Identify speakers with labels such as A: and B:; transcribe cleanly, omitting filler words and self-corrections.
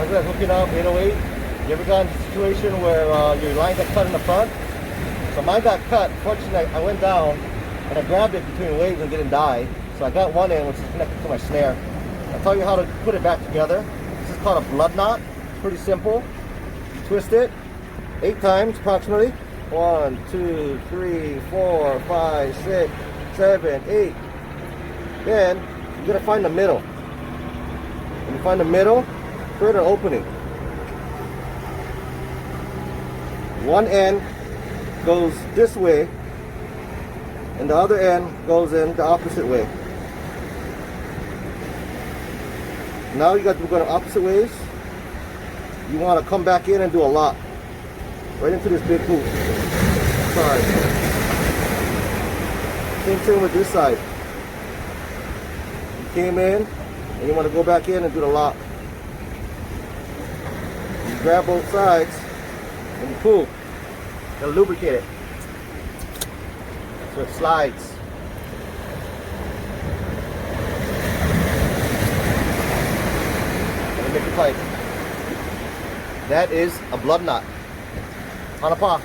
A: As I was hooking up 808, you ever got in a situation where your line got cut in the front? So mine got cut. Fortunately, I went down and I grabbed it between waves and didn't die. So I got one end, which is connected to my snare. I'll tell you how to put it back together. This is called a blood knot. It's pretty simple. You twist it 8 times approximately. 1, 2, 3, 4, 5, 6, 7, 8. Then you gotta find the middle. When you find the middle, create an opening. One end goes this way, and the other end goes in the opposite way. Now you got to go opposite ways. You want to come back in and do a lock right into this big hoop. Side. Same thing with this side. You came in and you want to go back in and do the lock. You grab both sides and you pull. You gotta lubricate it so it slides. And make it tight. That is a blood knot. On a paw.